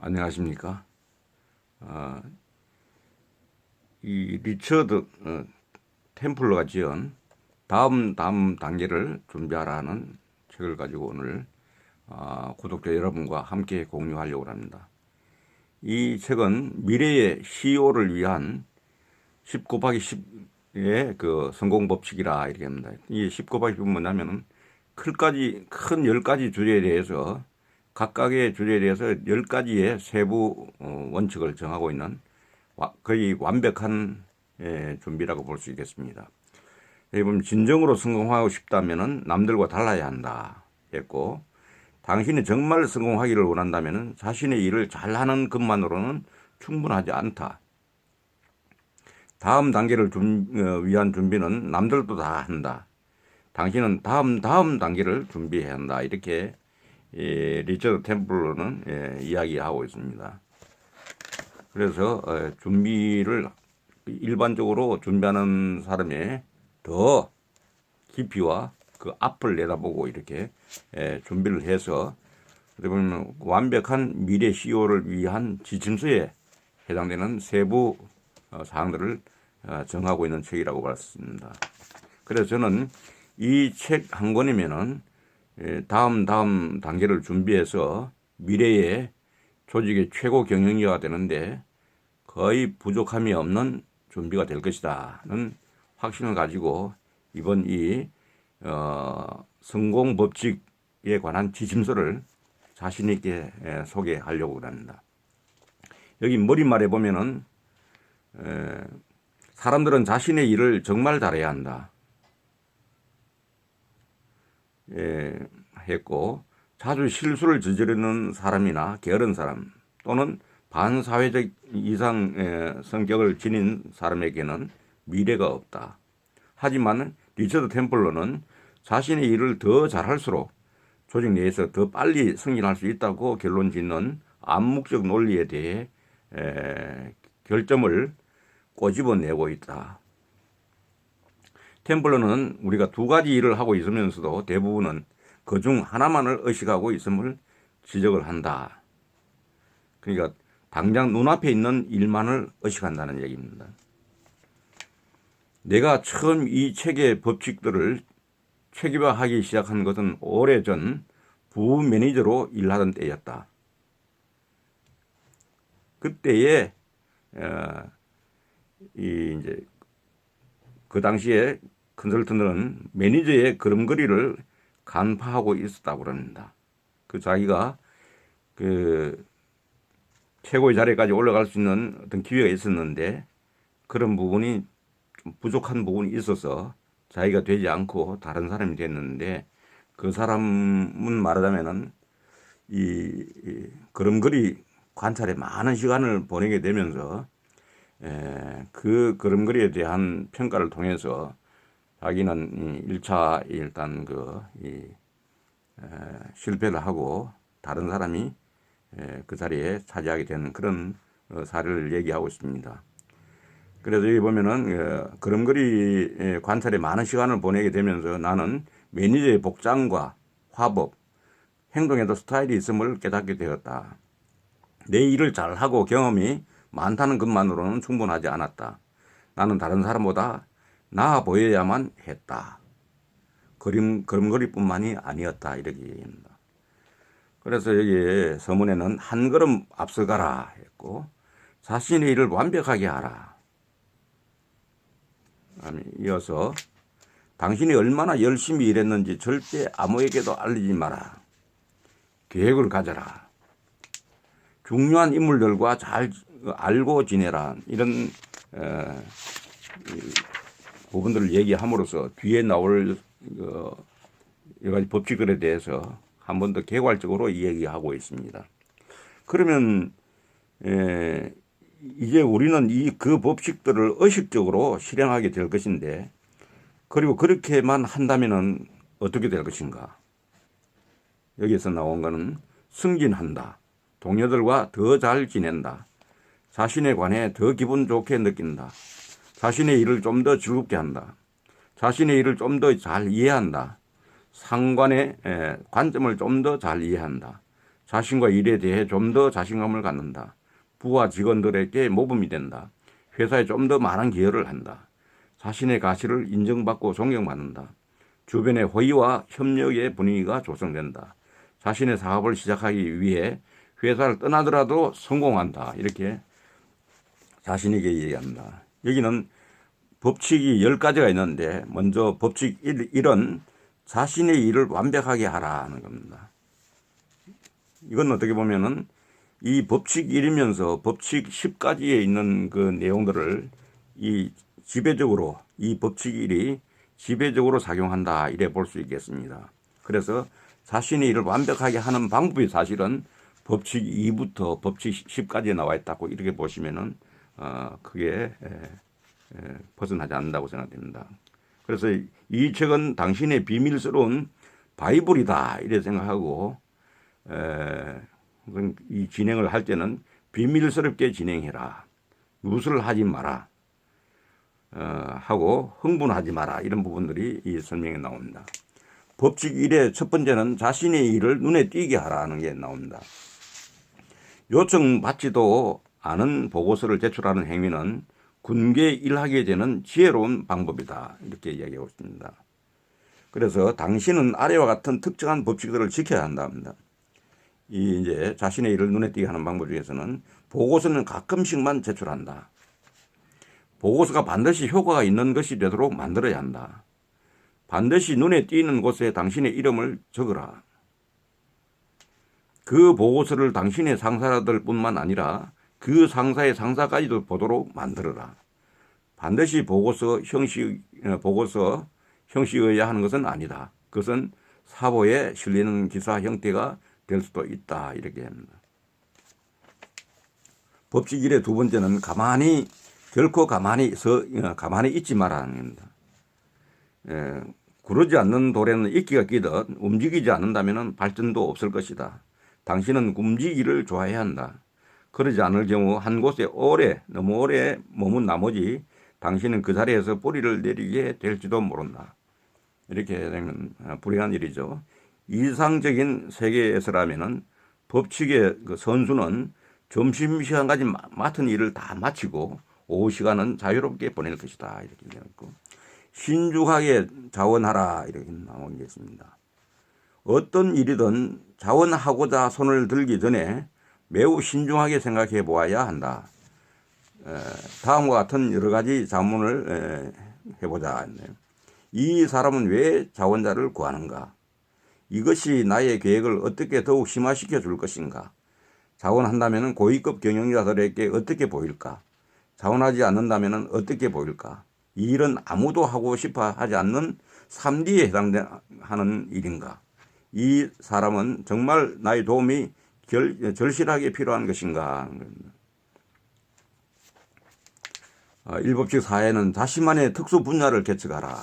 안녕하십니까. 이 리처드 템플러가 지은 다음 단계를 준비하라는 책을 가지고 오늘 구독자 여러분과 함께 공유하려고 합니다. 이 책은 미래의 CEO를 위한 10 곱하기 10의 그 성공 법칙이라 이렇게 합니다. 이 10 곱하기 10은 뭐냐면은 큰 10가지 주제에 대해서 각각의 주제에 대해서 10가지의 세부 원칙을 정하고 있는 거의 완벽한 준비라고 볼 수 있겠습니다. 여러분, 진정으로 성공하고 싶다면 남들과 달라야 한다 했고, 당신이 정말 성공하기를 원한다면 자신의 일을 잘하는 것만으로는 충분하지 않다. 다음 단계를 위한 준비는 남들도 다 한다. 당신은 다음 단계를 준비해야 한다. 이렇게 리처드 템플러는 이야기하고 있습니다. 그래서 준비를 일반적으로 준비하는 사람의 더 깊이와 그 앞을 내다보고 이렇게 준비를 해서 보면 완벽한 미래 CEO를 위한 지침서에 해당되는 세부 사항들을 정하고 있는 책이라고 봤습니다. 그래서 저는 이 책 한 권이면은 다음 단계를 준비해서 미래의 조직의 최고 경영자가 되는데 거의 부족함이 없는 준비가 될 것이다는 확신을 가지고 이번 이 성공 법칙에 관한 지침서를 자신 있게 소개하려고 합니다. 여기 머릿말에 보면은 사람들은 자신의 일을 정말 잘해야 한다. 했고, 자주 실수를 저지르는 사람이나 게으른 사람 또는 반사회적 이상 성격을 지닌 사람에게는 미래가 없다. 하지만 리처드 템플러는 자신의 일을 더 잘할수록 조직 내에서 더 빨리 승진할 수 있다고 결론 짓는 암묵적 논리에 대해 결점을 꼬집어내고 있다. 템플러는 우리가 두 가지 일을 하고 있으면서도 대부분은 그중 하나만을 의식하고 있음을 지적을 한다. 그러니까 당장 눈앞에 있는 일만을 의식한다는 얘기입니다. 내가 처음 이 책의 법칙들을 체계화하기 시작한 것은 오래전 부부 매니저로 일하던 때였다. 그때에 이제 그 당시에 컨설턴트는 매니저의 걸음걸이를 간파하고 있었다고 합니다. 그 자기가 그 최고의 자리까지 올라갈 수 있는 어떤 기회가 있었는데 그런 부분이 좀 부족한 부분이 있어서 자기가 되지 않고 다른 사람이 됐는데 그 사람은 말하자면은 이 걸음걸이 관찰에 많은 시간을 보내게 되면서 그 걸음걸이에 대한 평가를 통해서 자기는 1차 일단 실패를 하고 다른 사람이 그 자리에 차지하게 되는 그런 사례를 얘기하고 있습니다. 그래서 여기 보면은 걸음걸이 관찰에 많은 시간을 보내게 되면서 나는 매니저의 복장과 화법, 행동에도 스타일이 있음을 깨닫게 되었다. 내 일을 잘하고 경험이 많다는 것만으로는 충분하지 않았다. 나는 다른 사람보다 나아 보여야만 했다. 걸음걸이뿐만이 아니었다. 이렇게 얘기합니다. 그래서 여기 서문에는 한 걸음 앞서가라 했고 자신의 일을 완벽하게 하라. 이어서 당신이 얼마나 열심히 일했는지 절대 아무에게도 알리지 마라. 계획을 가져라. 중요한 인물들과 잘 알고 지내라. 이런 부분들을 얘기함으로써 뒤에 나올 여러 가지 법칙들에 대해서 한 번 더 개괄적으로 얘기하고 있습니다. 그러면 이제 우리는 그 법칙들을 의식적으로 실행하게 될 것인데 그리고 그렇게만 한다면은 어떻게 될 것인가? 여기서 나온 거는 승진한다. 동료들과 더 잘 지낸다. 자신에 관해 더 기분 좋게 느낀다. 자신의 일을 좀 더 즐겁게 한다. 자신의 일을 좀 더 잘 이해한다. 상관의 관점을 좀 더 잘 이해한다. 자신과 일에 대해 좀 더 자신감을 갖는다. 부하 직원들에게 모범이 된다. 회사에 좀 더 많은 기여를 한다. 자신의 가치를 인정받고 존경받는다. 주변의 호의와 협력의 분위기가 조성된다. 자신의 사업을 시작하기 위해 회사를 떠나더라도 성공한다. 이렇게 자신에게 얘기합니다. 여기는 법칙이 10가지가 있는데 먼저 법칙 1은 자신의 일을 완벽하게 하라는 겁니다. 이건 어떻게 보면은 이 법칙 1이면서 법칙 10가지에 있는 그 내용들을 이 지배적으로 이 법칙 1이 지배적으로 작용한다 이래 볼 수 있겠습니다. 그래서 자신의 일을 완벽하게 하는 방법이 사실은 법칙 2부터 법칙 10까지 나와 있다고 이렇게 보시면은 크게 벗어나지 않는다고 생각됩니다. 그래서 이 책은 당신의 비밀스러운 바이블이다 이래 생각하고 이 진행을 할 때는 비밀스럽게 진행해라. 누설을 하지 마라. 하고 흥분하지 마라. 이런 부분들이 이 설명에 나옵니다. 법칙 1의 첫 번째는 자신의 일을 눈에 띄게 하라는 게 나옵니다. 요청받지도 않은 보고서를 제출하는 행위는 군계 일하게 되는 지혜로운 방법이다. 이렇게 이야기하고 있습니다. 그래서 당신은 아래와 같은 특정한 법칙들을 지켜야 한답니다. 이제 자신의 일을 눈에 띄게 하는 방법 중에서는 보고서는 가끔씩만 제출한다. 보고서가 반드시 효과가 있는 것이 되도록 만들어야 한다. 반드시 눈에 띄는 곳에 당신의 이름을 적으라. 그 보고서를 당신의 상사들 뿐만 아니라 그 상사의 상사까지도 보도록 만들어라. 반드시 보고서 형식이어야 하는 것은 아니다. 그것은 사보에 실리는 기사 형태가 될 수도 있다. 이렇게 합니다. 법칙 1의 두 번째는 결코 가만히 있지 말라는 겁니다. 구르지 않는 돌에는 이끼가 끼듯 움직이지 않는다면 발전도 없을 것이다. 당신은 움직이기를 좋아해야 한다. 그러지 않을 경우 한 곳에 너무 오래 머문 나머지 당신은 그 자리에서 뿌리를 내리게 될지도 모른다. 이렇게 되면 불행한 일이죠. 이상적인 세계에서라면은 법칙의 그 선수는 점심시간까지 맡은 일을 다 마치고 오후 시간은 자유롭게 보낼 것이다. 이렇게 되어 있고 신중하게 자원하라 이렇게 나온 게 있습니다. 어떤 일이든 자원하고자 손을 들기 전에 매우 신중하게 생각해 보아야 한다. 다음과 같은 여러 가지 자문을 해보자. 이 사람은 왜 자원자를 구하는가? 이것이 나의 계획을 어떻게 더욱 심화시켜 줄 것인가? 자원한다면 고위급 경영자들에게 어떻게 보일까? 자원하지 않는다면 어떻게 보일까? 이 일은 아무도 하고 싶어 하지 않는 3D에 해당하는 일인가? 이 사람은 정말 나의 도움이 절실하게 필요한 것인가? 1법칙 4에는 자신만의 특수 분야를 개척하라.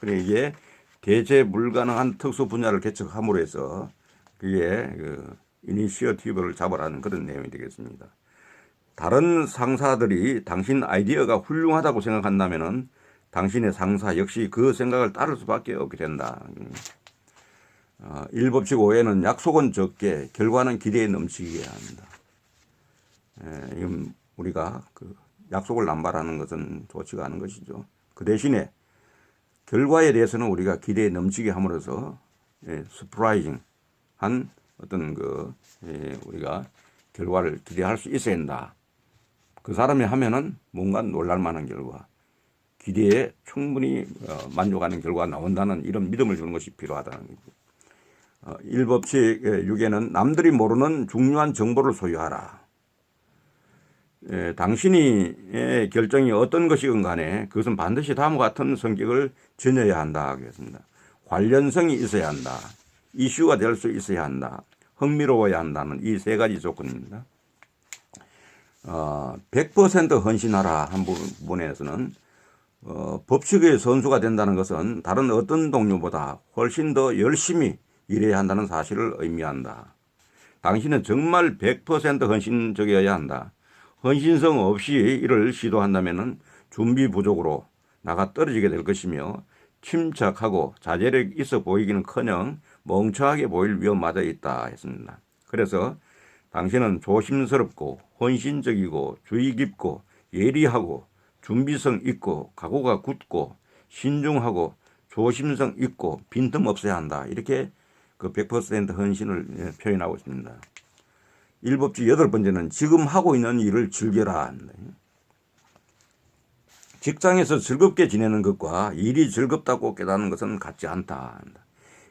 그래 이게 대체 불가능한 특수 분야를 개척함으로 해서 그게 이니시어티브를 잡으라는 그런 내용이 되겠습니다. 다른 상사들이 당신 아이디어가 훌륭하다고 생각한다면 당신의 상사 역시 그 생각을 따를 수밖에 없게 된다. 1법칙 5에는 약속은 적게 결과는 기대에 넘치게 합니다. 이건 우리가 약속을 남발하는 것은 좋지가 않은 것이죠. 그 대신에 결과에 대해서는 우리가 기대에 넘치게 함으로써 서프라이징한 어떤 우리가 결과를 기대할 수 있어야 한다. 그 사람이 하면은 뭔가 놀랄만한 결과, 기대에 충분히 만족하는 결과가 나온다는 이런 믿음을 주는 것이 필요하다는 거죠. 1법칙 6에는 남들이 모르는 중요한 정보를 소유하라. 당신의 결정이 어떤 것이건 간에 그것은 반드시 다음과 같은 성격을 지녀야 한다 하겠습니다. 관련성이 있어야 한다. 이슈가 될 수 있어야 한다. 흥미로워야 한다는 이 세 가지 조건입니다. 100% 헌신하라 한 부분에서는 법칙의 선수가 된다는 것은 다른 어떤 동료보다 훨씬 더 열심히 일해야 한다는 사실을 의미한다. 당신은 정말 100% 헌신적이어야 한다. 헌신성 없이 일을 시도한다면 준비 부족으로 나가 떨어지게 될 것이며 침착하고 자제력 있어 보이기는커녕 멍청하게 보일 위험마저 있다 했습니다. 그래서 당신은 조심스럽고 헌신적이고 주의 깊고 예리하고 준비성 있고 각오가 굳고 신중하고 조심성 있고 빈틈 없어야 한다. 이렇게 그 100% 헌신을 표현하고 있습니다. 일법칙 8번째는 지금 하고 있는 일을 즐겨라. 직장에서 즐겁게 지내는 것과 일이 즐겁다고 깨닫는 것은 같지 않다.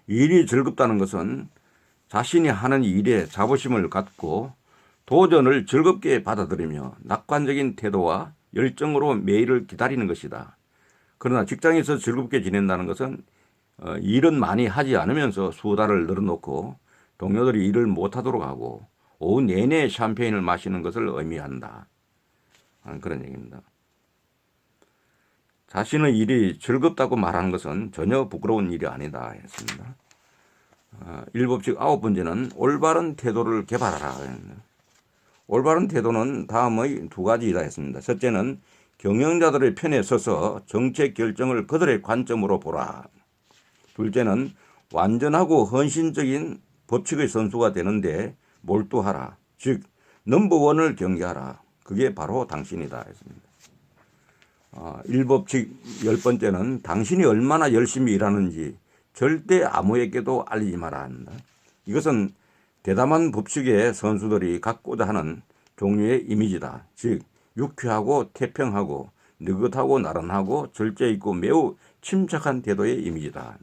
일이 즐겁다는 것은 자신이 하는 일에 자부심을 갖고 도전을 즐겁게 받아들이며 낙관적인 태도와 열정으로 매일을 기다리는 것이다. 그러나 직장에서 즐겁게 지낸다는 것은 일은 많이 하지 않으면서 수다를 늘어놓고 동료들이 일을 못하도록 하고 오후 내내 샴페인을 마시는 것을 의미한다. 그런 얘기입니다. 자신의 일이 즐겁다고 말하는 것은 전혀 부끄러운 일이 아니다 했습니다. 일법칙 9번째는 올바른 태도를 개발하라. 올바른 태도는 다음의 2가지이다 했습니다. 첫째는 경영자들의 편에 서서 정책 결정을 그들의 관점으로 보라. 둘째는 완전하고 헌신적인 법칙의 선수가 되는데 몰두하라. 즉 넘버원을 경계하라. 그게 바로 당신이다 했습니다. 일법칙 10번째는 당신이 얼마나 열심히 일하는지 절대 아무에게도 알리지 마라 합니다. 이것은 대담한 법칙의 선수들이 갖고자 하는 종류의 이미지다. 즉 유쾌하고 태평하고 느긋하고 나른하고 절제 있고 매우 침착한 태도의 이미지다.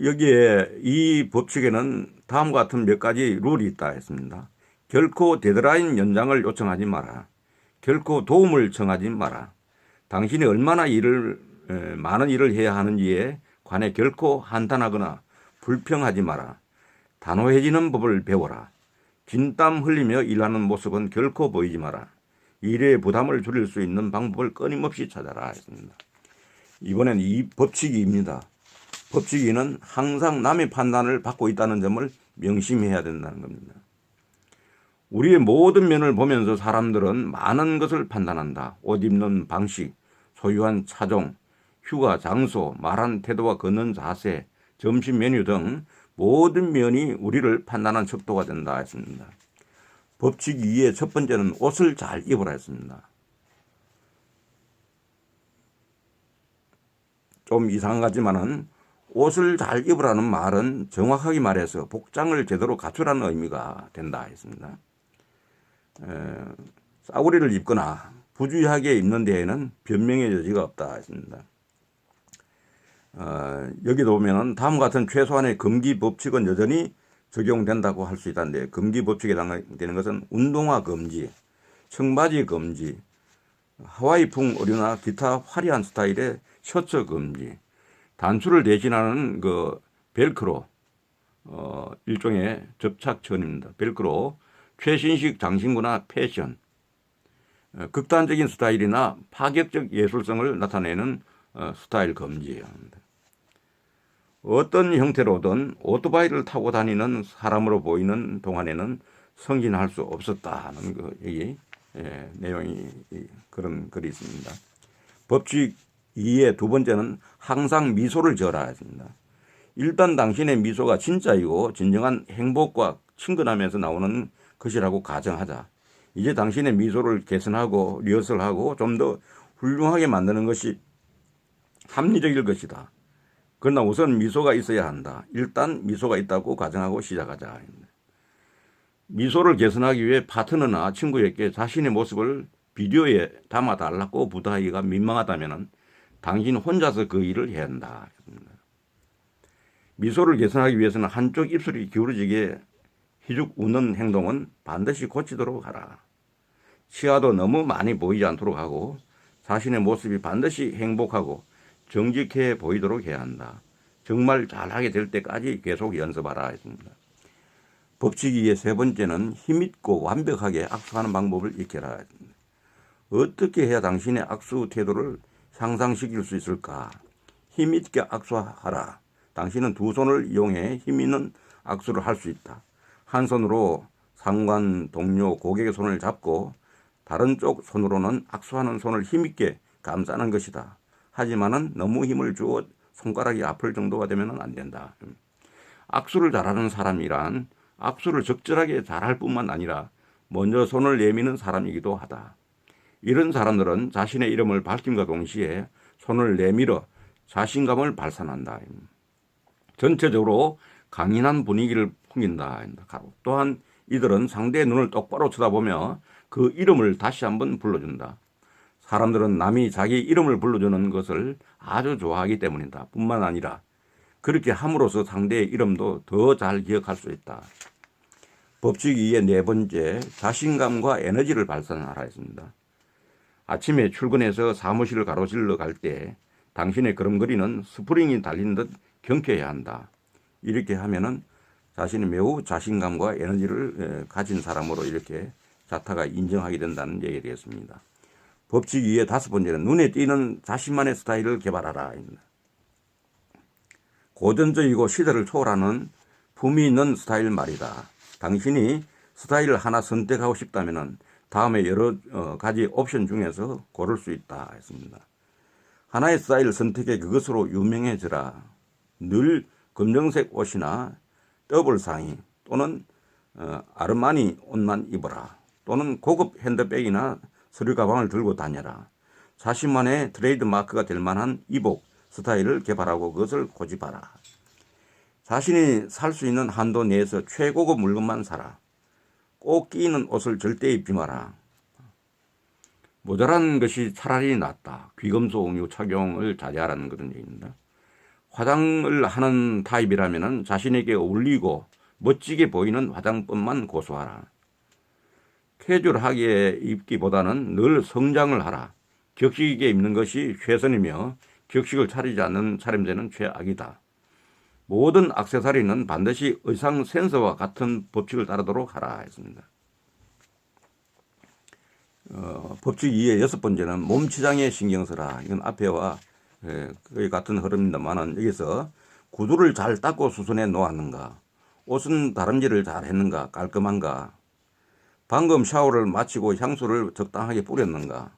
여기에 이 법칙에는 다음과 같은 몇 가지 룰이 있다 했습니다. 결코 데드라인 연장을 요청하지 마라. 결코 도움을 청하지 마라. 당신이 얼마나 많은 일을 해야 하는지에 관해 결코 한탄하거나 불평하지 마라. 단호해지는 법을 배워라. 진땀 흘리며 일하는 모습은 결코 보이지 마라. 일의 부담을 줄일 수 있는 방법을 끊임없이 찾아라 했습니다. 이번엔 이 법칙이입니다. 법칙이는 항상 남의 판단을 받고 있다는 점을 명심해야 된다는 겁니다. 우리의 모든 면을 보면서 사람들은 많은 것을 판단한다. 옷 입는 방식, 소유한 차종, 휴가 장소, 말한 태도와 걷는 자세, 점심 메뉴 등 모든 면이 우리를 판단하는 척도가 된다 했습니다. 법칙 2의 첫 번째는 옷을 잘 입으라 했습니다. 좀 이상한 것 같지만은 옷을 잘 입으라는 말은 정확하게 말해서 복장을 제대로 갖추라는 의미가 된다 했습니다. 싸구리를 입거나 부주의하게 입는 데에는 변명의 여지가 없다 했습니다. 여기도 보면은 다음과 같은 최소한의 금기 법칙은 여전히 적용된다고 할 수 있다는데, 금기 법칙에 해당되는 것은 운동화 금지, 청바지 금지, 하와이풍 의류나 기타 화려한 스타일의 셔츠 금지, 단추를 대신하는 그 벨크로, 일종의 접착천입니다. 벨크로, 최신식 장신구나 패션, 극단적인 스타일이나 파격적 예술성을 나타내는 스타일 금지예요. 어떤 형태로든 오토바이를 타고 다니는 사람으로 보이는 동안에는 승진할 수 없었다는 그 여기 내용이 그런 글이 있습니다. 법칙 2의 두 번째는 항상 미소를 지어라 했습니다. 일단 당신의 미소가 진짜이고 진정한 행복과 친근함에서 나오는 것이라고 가정하자. 이제 당신의 미소를 개선하고 리허설하고 좀 더 훌륭하게 만드는 것이 합리적일 것이다. 그러나 우선 미소가 있어야 한다. 일단 미소가 있다고 가정하고 시작하자. 미소를 개선하기 위해 파트너나 친구에게 자신의 모습을 비디오에 담아달라고 부탁하기가 민망하다면 당신 혼자서 그 일을 해야 한다. 미소를 개선하기 위해서는 한쪽 입술이 기울어지게 희죽 웃는 행동은 반드시 고치도록 하라. 치아도 너무 많이 보이지 않도록 하고 자신의 모습이 반드시 행복하고 정직해 보이도록 해야 한다. 정말 잘하게 될 때까지 계속 연습하라 했습니다. 법칙 2의 세 번째는 힘있고 완벽하게 악수하는 방법을 익혀라 했습니다. 어떻게 해야 당신의 악수 태도를 향상시킬 수 있을까? 힘있게 악수하라. 당신은 두 손을 이용해 힘있는 악수를 할 수 있다. 한 손으로 상관, 동료, 고객의 손을 잡고 다른 쪽 손으로는 악수하는 손을 힘있게 감싸는 것이다. 하지만은 너무 힘을 주어 손가락이 아플 정도가 되면 안 된다. 악수를 잘하는 사람이란 악수를 적절하게 잘할 뿐만 아니라 먼저 손을 내미는 사람이기도 하다. 이런 사람들은 자신의 이름을 밝힘과 동시에 손을 내밀어 자신감을 발산한다. 전체적으로 강인한 분위기를 풍긴다. 또한 이들은 상대의 눈을 똑바로 쳐다보며 그 이름을 다시 한번 불러준다. 사람들은 남이 자기 이름을 불러주는 것을 아주 좋아하기 때문이다. 뿐만 아니라 그렇게 함으로써 상대의 이름도 더 잘 기억할 수 있다. 법칙 2의 네 번째, 자신감과 에너지를 발산하라 했습니다. 아침에 출근해서 사무실을 가로질러 갈 때 당신의 걸음걸이는 스프링이 달린 듯 경쾌해야 한다. 이렇게 하면은 자신이 매우 자신감과 에너지를 가진 사람으로 이렇게 자타가 인정하게 된다는 얘기가 되겠습니다. 법칙 2의 다섯 번째는 눈에 띄는 자신만의 스타일을 개발하라. 고전적이고 시대를 초월하는 품위 있는 스타일 말이다. 당신이 스타일을 하나 선택하고 싶다면 다음에 여러 가지 옵션 중에서 고를 수 있다 했습니다. 하나의 스타일을 선택해 그것으로 유명해져라. 늘 검정색 옷이나 더블 상의 또는 아르마니 옷만 입어라. 또는 고급 핸드백이나 서류 가방을 들고 다녀라. 자신만의 트레이드 마크가 될 만한 이복 스타일을 개발하고 그것을 고집하라. 자신이 살 수 있는 한도 내에서 최고급 물건만 사라. 꼭 끼는 옷을 절대 입지 마라. 모자란 것이 차라리 낫다. 귀금속 음료 착용을 자제하라는 그런 얘기입니다. 화장을 하는 타입이라면 자신에게 어울리고 멋지게 보이는 화장법만 고수하라. 캐주얼하게 입기보다는 늘 성장을 하라. 격식 있게 입는 것이 최선이며 격식을 차리지 않는 차림새는 최악이다. 모든 액세서리는 반드시 의상 센서와 같은 법칙을 따르도록 하라 했습니다. 법칙 2의 여섯 번째는 몸치장에 신경 써라. 이건 앞에와 거의 같은 흐름입니다만 여기서 구두를 잘 닦고 수선해 놓았는가, 옷은 다림질을 잘 했는가, 깔끔한가, 방금 샤워를 마치고 향수를 적당하게 뿌렸는가,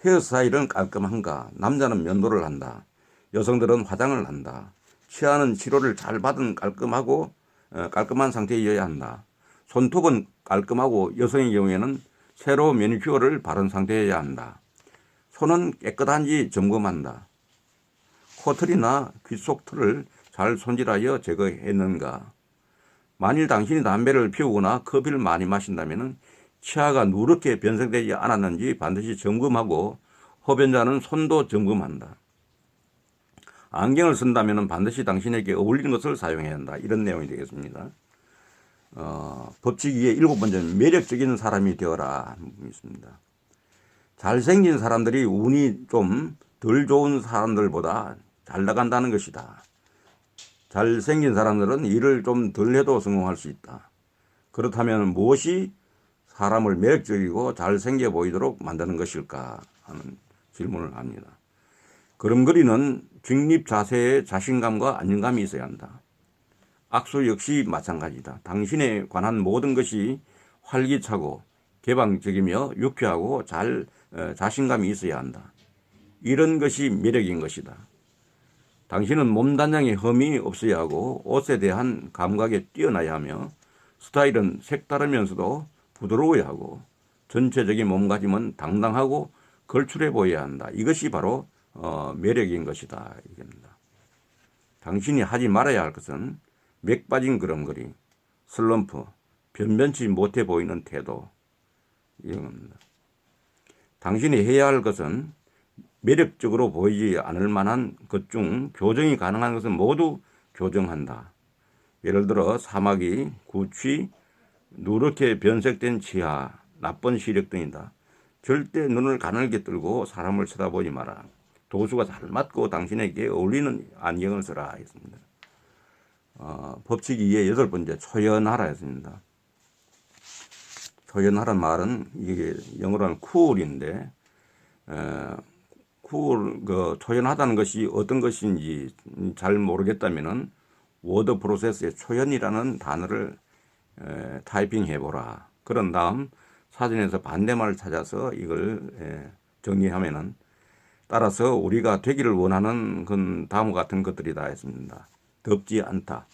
헤어스타일은 깔끔한가, 남자는 면도를 한다, 여성들은 화장을 한다, 치아는 치료를 잘 받은 깔끔한 상태여야 한다, 손톱은 깔끔하고 여성의 경우에는 새로 매니큐어를 바른 상태여야 한다, 손은 깨끗한지 점검한다, 코털이나 귀 속 털을 잘 손질하여 제거했는가, 만일 당신이 담배를 피우거나 커피를 많이 마신다면 치아가 누렇게 변색되지 않았는지 반드시 점검하고 흡연자는 손도 점검한다. 안경을 쓴다면 반드시 당신에게 어울리는 것을 사용해야 한다. 이런 내용이 되겠습니다. 법칙 2의 일곱 번째는 매력적인 사람이 되어라 하는 부분이 있습니다. 잘생긴 사람들이 운이 좀 덜 좋은 사람들보다 잘 나간다는 것이다. 잘생긴 사람들은 일을 좀 덜 해도 성공할 수 있다. 그렇다면 무엇이 사람을 매력적이고 잘생겨 보이도록 만드는 것일까 하는 질문을 합니다. 걸음걸이는 중립 자세에 자신감과 안정감이 있어야 한다. 악수 역시 마찬가지다. 당신에 관한 모든 것이 활기차고 개방적이며 유쾌하고 자신감이 있어야 한다. 이런 것이 매력인 것이다. 당신은 몸단장에 흠이 없어야 하고 옷에 대한 감각에 뛰어나야 하며 스타일은 색다르면서도 부드러워야 하고 전체적인 몸가짐은 당당하고 걸출해 보여야 한다. 이것이 바로 매력인 것이다. 이겁니다. 당신이 하지 말아야 할 것은 맥 빠진 걸음걸이, 슬럼프, 변변치 못해 보이는 태도 이런 겁니다. 당신이 해야 할 것은 매력적으로 보이지 않을 만한 것 중 교정이 가능한 것은 모두 교정한다. 예를 들어 사마귀, 구취, 누렇게 변색된 치아, 나쁜 시력 등이다. 절대 눈을 가늘게 뜨고 사람을 쳐다보지 마라. 도수가 잘 맞고 당신에게 어울리는 안경을 써라 했습니다. 법칙 2의 여덟 번째, 초연하라 했습니다. 초연하란 말은 이게 영어로는 cool인데 초연하다는 것이 어떤 것인지 잘 모르겠다면은 워드 프로세스에 초연이라는 단어를 타이핑해 보라. 그런 다음 사전에서 반대말을 찾아서 이걸 정리하면은 따라서 우리가 되기를 원하는 건 다음과 같은 것들이다 했습니다. 덥지 않다,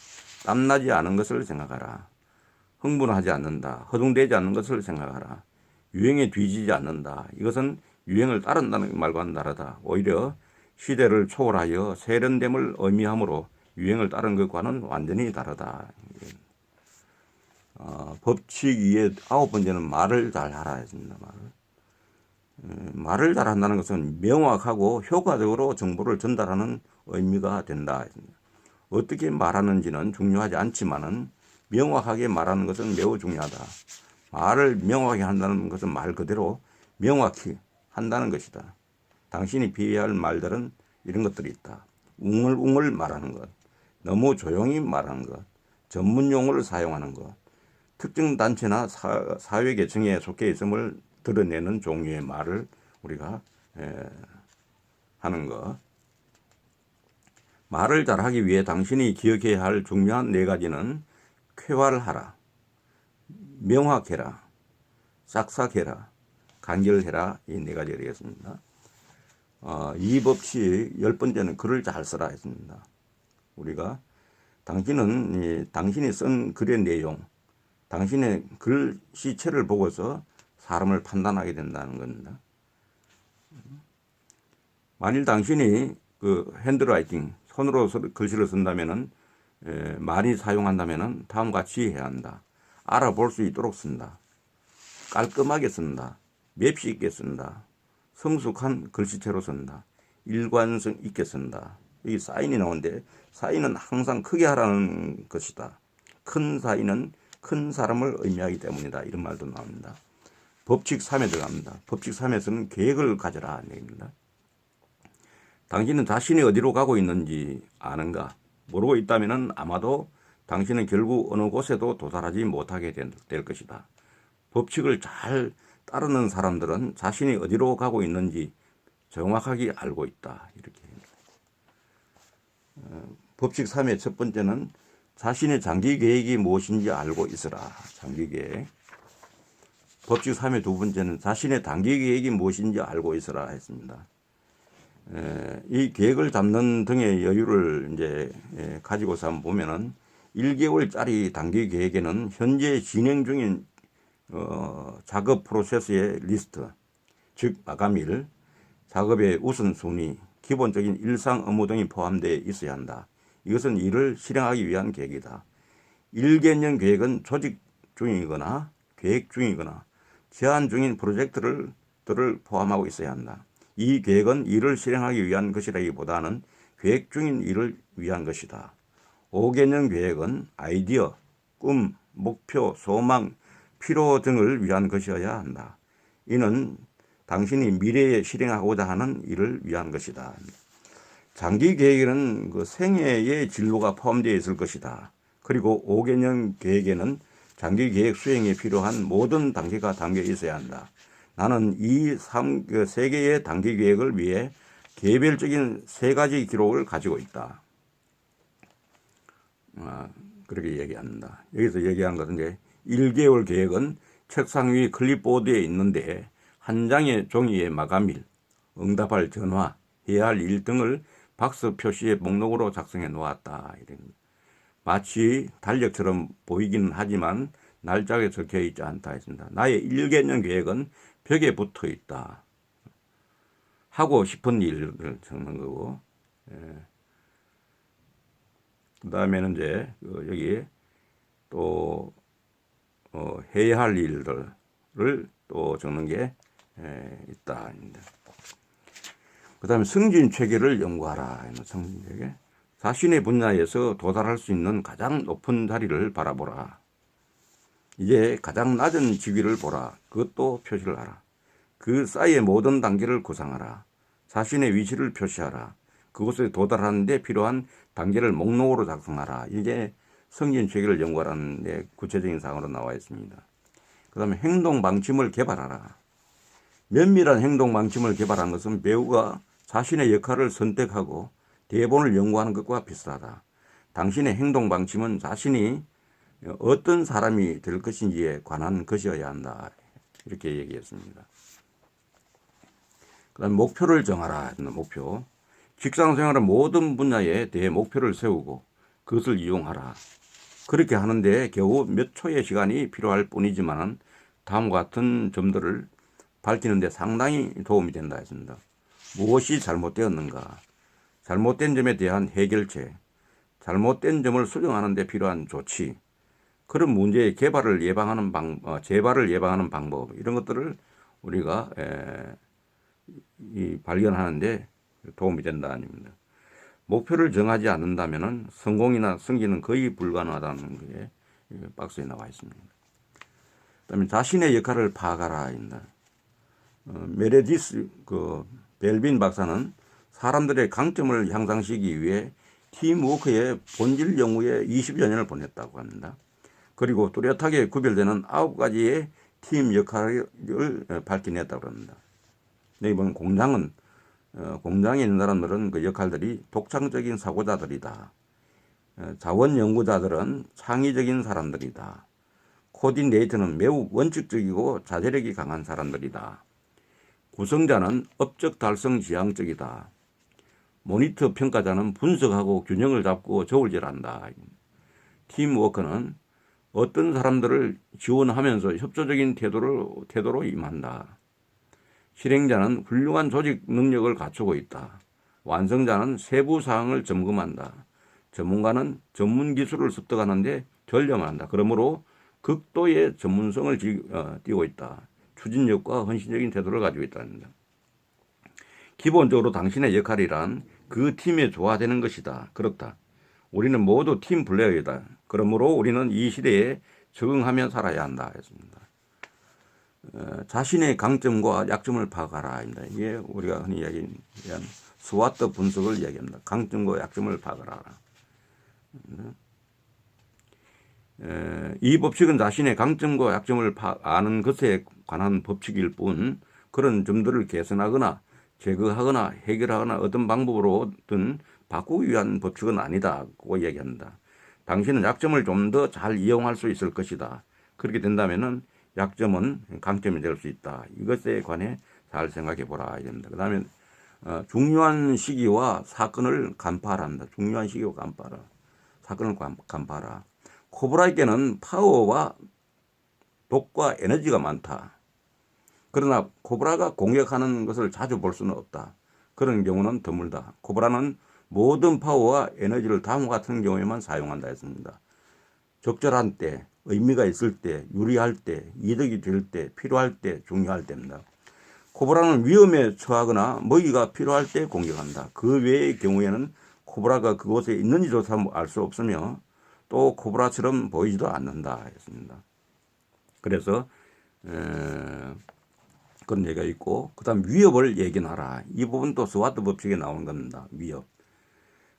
땀나지 않은 것을 생각하라. 흥분하지 않는다. 허둥대지 않는 것을 생각하라. 유행에 뒤지지 않는다. 이것은 유행을 따른다는 말과는 다르다. 오히려 시대를 초월하여 세련됨을 의미하므로 유행을 따른 것과는 완전히 다르다. 법칙 2의 9번째는 말을 잘하라 했습니다. 말을 잘한다는 것은 명확하고 효과적으로 정보를 전달하는 의미가 된다 했습니다. 어떻게 말하는지는 중요하지 않지만은 명확하게 말하는 것은 매우 중요하다. 말을 명확하게 한다는 것은 말 그대로 명확히 한다는 것이다. 당신이 피해야 할 말들은 이런 것들이 있다. 웅얼웅얼 말하는 것, 너무 조용히 말하는 것, 전문 용어를 사용하는 것, 특정 단체나 사회 계층에 속해 있음을 드러내는 종류의 말을 우리가 하는 것. 말을 잘하기 위해 당신이 기억해야 할 중요한 4가지는 쾌활하라, 명확해라, 싹싹해라, 간결해라. 이 4가지가 되겠습니다. 이 법칙 10번째는 글을 잘 써라 했습니다. 우리가 당신이 쓴 글의 내용, 당신의 글씨체를 보고서 사람을 판단하게 된다는 겁니다. 만일 당신이 그 핸드라이팅, 손으로 글씨를 쓴다면은 많이 사용한다면은 다음과 같이 해야 한다. 알아볼 수 있도록 쓴다. 깔끔하게 쓴다. 맵시 있게 쓴다. 성숙한 글씨체로 쓴다. 일관성 있게 쓴다. 여기 사인이 나오는데 사인은 항상 크게 하라는 것이다. 큰 사인은 큰 사람을 의미하기 때문이다. 이런 말도 나옵니다. 법칙 3에 들어갑니다. 법칙 3에서는 계획을 가져라 하는 얘기입니다. 당신은 자신이 어디로 가고 있는지 아는가? 모르고 있다면 아마도 당신은 결국 어느 곳에도 도달하지 못하게 될 것이다. 법칙을 잘 따르는 사람들은 자신이 어디로 가고 있는지 정확하게 알고 있다. 이렇게. 법칙 3의 첫 번째는 자신의 장기 계획이 무엇인지 알고 있으라. 장기 계획. 법칙 3의 두 번째는 자신의 단기 계획이 무엇인지 알고 있으라 했습니다. 이 계획을 잡는 등의 여유를 이제 가지고서 한번 보면은 1개월짜리 단기 계획에는 현재 진행 중인 작업 프로세스의 리스트, 즉 마감일, 작업의 우선순위, 기본적인 일상 업무 등이 포함되어 있어야 한다. 이것은 이를 실행하기 위한 계획이다. 1개년 계획은 조직 중이거나 계획 중이거나 제한 중인 프로젝트들을 포함하고 있어야 한다. 이 계획은 이를 실행하기 위한 것이라기보다는 계획 중인 일을 위한 것이다. 5개년 계획은 아이디어, 꿈, 목표, 소망, 필요 등을 위한 것이어야 한다. 이는 당신이 미래에 실행하고자 하는 일을 위한 것이다. 장기 계획에는 그 생애의 진로가 포함되어 있을 것이다. 그리고 5개년 계획에는 장기 계획 수행에 필요한 모든 단계가 담겨 있어야 한다. 나는 이 3개의 단기 계획을 위해 개별적인 3가지 기록을 가지고 있다. 그렇게 얘기합니다. 여기서 얘기한 것은 이제 1개월 계획은 책상 위 클립보드에 있는데 한 장의 종이의 마감일, 응답할 전화, 해야 할 일 등을 박스 표시의 목록으로 작성해 놓았다. 마치 달력처럼 보이기는 하지만 날짜가 적혀 있지 않다 했습니다. 나의 1개년 계획은 벽에 붙어 있다. 하고 싶은 일을 적는 거고, 그 다음에는 이제 여기 또 해야 할 일들을 또 적는 게 있다. 그 다음에 승진 체계를 연구하라. 승진 체계. 자신의 분야에서 도달할 수 있는 가장 높은 자리를 바라보라. 이제 가장 낮은 직위를 보라. 그것도 표시를 하라. 그 사이의 모든 단계를 구상하라. 자신의 위치를 표시하라. 그곳에 도달하는 데 필요한 단계를 목록으로 작성하라. 이게 승진 체계를 연구하라는 데 구체적인 사항으로 나와 있습니다. 그 다음에 행동 방침을 개발하라. 면밀한 행동 방침을 개발한 것은 배우가 자신의 역할을 선택하고 대본을 연구하는 것과 비슷하다. 당신의 행동 방침은 자신이 어떤 사람이 될 것인지에 관한 것이어야 한다. 이렇게 얘기했습니다. 그 다음에 목표를 정하라. 직장생활의 모든 분야에 대해 목표를 세우고 그것을 이용하라. 그렇게 하는데 겨우 몇 초의 시간이 필요할 뿐이지만 다음과 같은 점들을 밝히는 데 상당히 도움이 된다 했습니다. 무엇이 잘못되었는가? 잘못된 점에 대한 해결책, 잘못된 점을 수정하는 데 필요한 조치, 그런 문제의 재발을 예방하는 방법, 이런 것들을 우리가 발견하는데 도움이 된다 아닙니다. 목표를 정하지 않는다면 성공이나 승기는 거의 불가능하다는 게 박스에 나와 있습니다. 그다음에 자신의 역할을 파악하라입니다. 메레디스 벨빈 박사는 사람들의 강점을 향상시키기 위해 팀워크의 본질 연구에 20여 년을 보냈다고 합니다. 그리고 뚜렷하게 구별되는 9가지의 팀 역할을 밝혀냈다고 합니다. 여기 보면 공장에 있는 사람들은 그 역할들이 독창적인 사고자들이다. 자원 연구자들은 창의적인 사람들이다. 코디네이터는 매우 원칙적이고 자제력이 강한 사람들이다. 구성자는 업적 달성 지향적이다. 모니터 평가자는 분석하고 균형을 잡고 저울질한다. 팀워크는 어떤 사람들을 지원하면서 협조적인 태도로 임한다. 실행자는 훌륭한 조직 능력을 갖추고 있다. 완성자는 세부 사항을 점검한다. 전문가는 전문 기술을 습득하는데 전념한다. 그러므로 극도의 전문성을 띠고 있다. 추진력과 헌신적인 태도를 가지고 있다는 기본적으로 당신의 역할이란 그 팀에 조화되는 것이다. 그렇다. 우리는 모두 팀 플레이어이다. 그러므로 우리는 이 시대에 적응하며 살아야 한다. 했습니다. 자신의 강점과 약점을 파악하라. 이게 우리가 흔히 이야기하는 스와트 분석을 이야기합니다. 강점과 약점을 파악하라. 이 법칙은 자신의 강점과 약점을 아는 것에 관한 법칙일 뿐 그런 점들을 개선하거나 제거하거나 해결하거나 어떤 방법으로든 바꾸기 위한 법칙은 아니다고 이야기합니다. 당신은 약점을 좀 더 잘 이용할 수 있을 것이다. 그렇게 된다면은 약점은 강점이 될 수 있다. 이것에 관해 잘 생각해 보라. 이랍니다. 그 다음에 중요한 시기와 사건을 간파한다. 중요한 시기와 사건을 간파하라. 코브라에게는 파워와 독과 에너지가 많다. 그러나 코브라가 공격하는 것을 자주 볼 수는 없다. 그런 경우는 드물다. 코브라는 모든 파워와 에너지를 다음과 같은 경우에만 사용한다 했습니다. 적절한 때, 의미가 있을 때, 유리할 때, 이득이 될 때, 필요할 때, 중요할 때입니다. 코브라는 위험에 처하거나 먹이가 필요할 때 공격한다. 그 외의 경우에는 코브라가 그곳에 있는지조차 알 수 없으며 또 코브라처럼 보이지도 않는다 했습니다. 그래서 그런 얘기가 있고, 그 다음 위협을 예견하라. 이 부분도 스와트 법칙에 나오는 겁니다. 위협.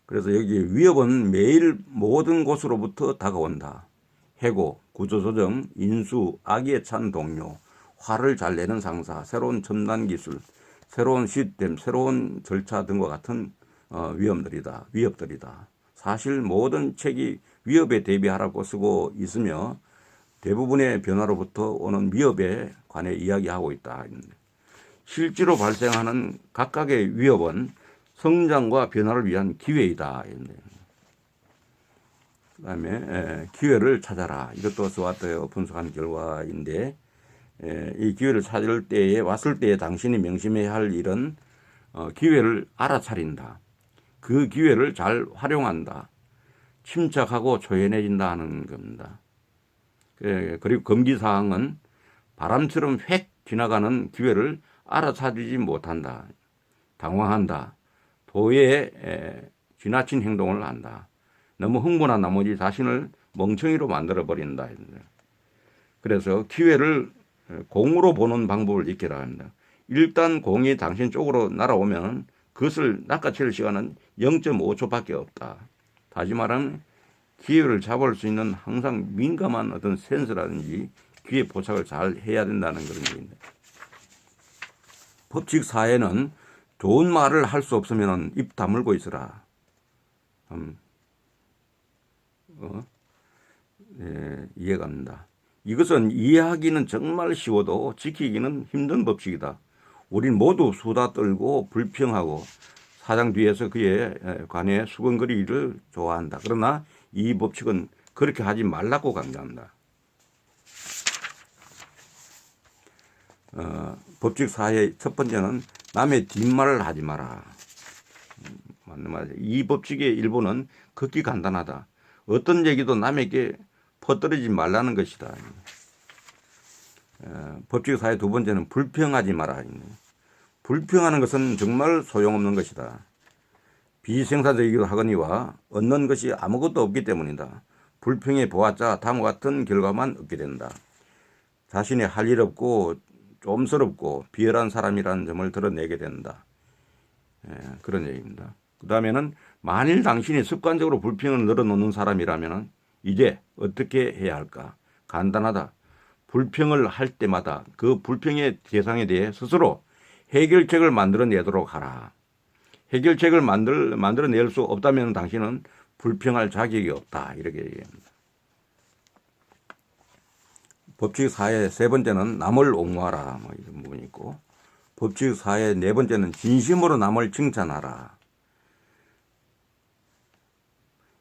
그래서 여기 위협은 매일 모든 곳으로부터 다가온다. 해고, 구조조정, 인수, 악의에 찬 동료, 화를 잘 내는 상사, 새로운 첨단 기술, 새로운 시스템, 새로운 절차 등과 같은 위협들이다. 사실 모든 책이 위협에 대비하라고 쓰고 있으며 대부분의 변화로부터 오는 위협에 관해 이야기하고 있다. 실제로 발생하는 각각의 위협은 성장과 변화를 위한 기회이다. 그 다음에 기회를 찾아라. 이것도 스와트 분석한 결과인데 이 기회를 왔을 때에 당신이 명심해야 할 일은 기회를 알아차린다. 그 기회를 잘 활용한다. 침착하고 초연해진다 하는 겁니다. 그리고 금기사항은 바람처럼 획 지나가는 기회를 알아차리지 못한다. 당황한다. 도에 지나친 행동을 한다. 너무 흥분한 나머지 자신을 멍청이로 만들어버린다. 그래서 기회를 공으로 보는 방법을 익혀라 합니다. 일단 공이 당신 쪽으로 날아오면 그것을 낚아챌 시간은 0.5초밖에 없다. 다시 말하면 기회를 잡을 수 있는 항상 민감한 어떤 센서라든지 귀에 포착을 잘 해야 된다는 그런 얘기입니다. 법칙 4에는 좋은 말을 할 수 없으면 입 다물고 있으라. 이해가 갑니다. 이것은 이해하기는 정말 쉬워도 지키기는 힘든 법칙이다. 우린 모두 수다 떨고 불평하고 사장 뒤에서 그에 관해 수근거리를 좋아한다. 그러나 이 법칙은 그렇게 하지 말라고 강조합니다. 법칙 사회의 첫 번째는 남의 뒷말을 하지 마라. 맞는 말이죠. 이 법칙의 일부는 극히 간단하다. 어떤 얘기도 남에게 퍼뜨리지 말라는 것이다. 법칙 사회 두 번째는 불평하지 마라. 불평하는 것은 정말 소용없는 것이다. 비생산적이기도 하거니와 얻는 것이 아무것도 없기 때문이다. 불평해 보았자 다음과 같은 결과만 얻게 된다. 자신이 할 일 없고 좀스럽고 비열한 사람이라는 점을 드러내게 된다. 그런 얘기입니다. 그 다음에는 만일 당신이 습관적으로 불평을 늘어놓는 사람이라면 이제 어떻게 해야 할까? 간단하다. 불평을 할 때마다 그 불평의 대상에 대해 스스로 해결책을 만들어내도록 하라. 해결책을 만들어낼 수 없다면 당신은 불평할 자격이 없다. 이렇게 얘기합니다. 법칙 사회 세 번째는 남을 옹호하라. 뭐 이런 부분이 있고, 법칙 사회 네 번째는 진심으로 남을 칭찬하라.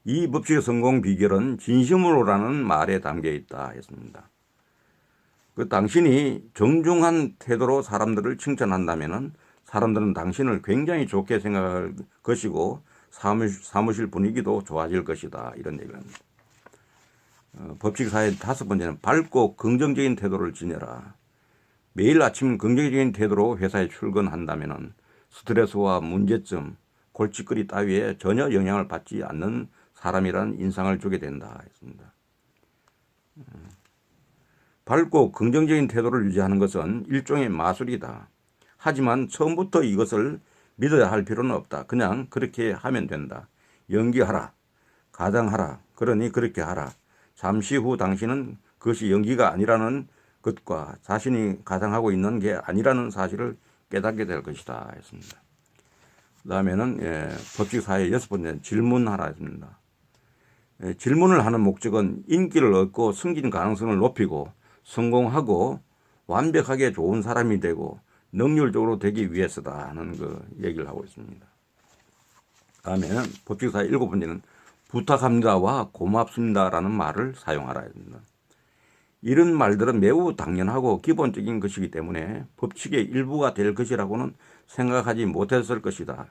이 법칙의 성공 비결은 진심으로라는 말에 담겨 있다 했습니다. 당신이 정중한 태도로 사람들을 칭찬한다면 사람들은 당신을 굉장히 좋게 생각할 것이고 사무실 분위기도 좋아질 것이다. 이런 얘기를 합니다. 법칙 사회 다섯 번째는 밝고 긍정적인 태도를 지녀라. 매일 아침 긍정적인 태도로 회사에 출근한다면 스트레스와 문제점, 골칫거리 따위에 전혀 영향을 받지 않는 사람이라는 인상을 주게 된다 했습니다. 밝고 긍정적인 태도를 유지하는 것은 일종의 마술이다. 하지만 처음부터 이것을 믿어야 할 필요는 없다. 그냥 그렇게 하면 된다. 연기하라. 가장하라. 그러니 그렇게 하라. 잠시 후 당신은 그것이 연기가 아니라는 것과 자신이 가장하고 있는 게 아니라는 사실을 깨닫게 될 것이다 했습니다. 그 다음에는 법칙 사회 여섯 번째는 질문하라 했습니다. 질문을 하는 목적은 인기를 얻고 승진 가능성을 높이고 성공하고 완벽하게 좋은 사람이 되고 능률적으로 되기 위해서다 하는 그 얘기를 하고 있습니다. 다음에는 법칙 사회 일곱 번째는 부탁합니다와 고맙습니다라는 말을 사용하라 합니다. 이런 말들은 매우 당연하고 기본적인 것이기 때문에 법칙의 일부가 될 것이라고는 생각하지 못했을 것이다.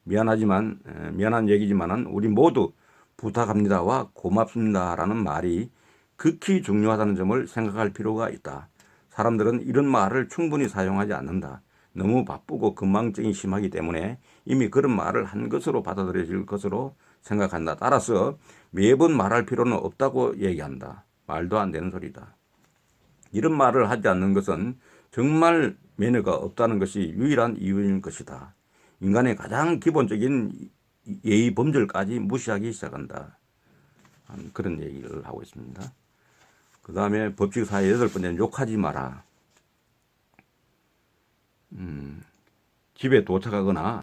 미안한 얘기지만은 우리 모두 부탁합니다와 고맙습니다라는 말이 극히 중요하다는 점을 생각할 필요가 있다. 사람들은 이런 말을 충분히 사용하지 않는다. 너무 바쁘고 건망증이 심하기 때문에 이미 그런 말을 한 것으로 받아들여질 것으로 생각한다. 따라서 매번 말할 필요는 없다고 얘기한다. 말도 안 되는 소리다. 이런 말을 하지 않는 것은 정말 매너가 없다는 것이 유일한 이유인 것이다. 인간의 가장 기본적인 예의 범절까지 무시하기 시작한다. 그런 얘기를 하고 있습니다. 그 다음에 법칙 사회 여덟 번째는 욕하지 마라. 집에 도착하거나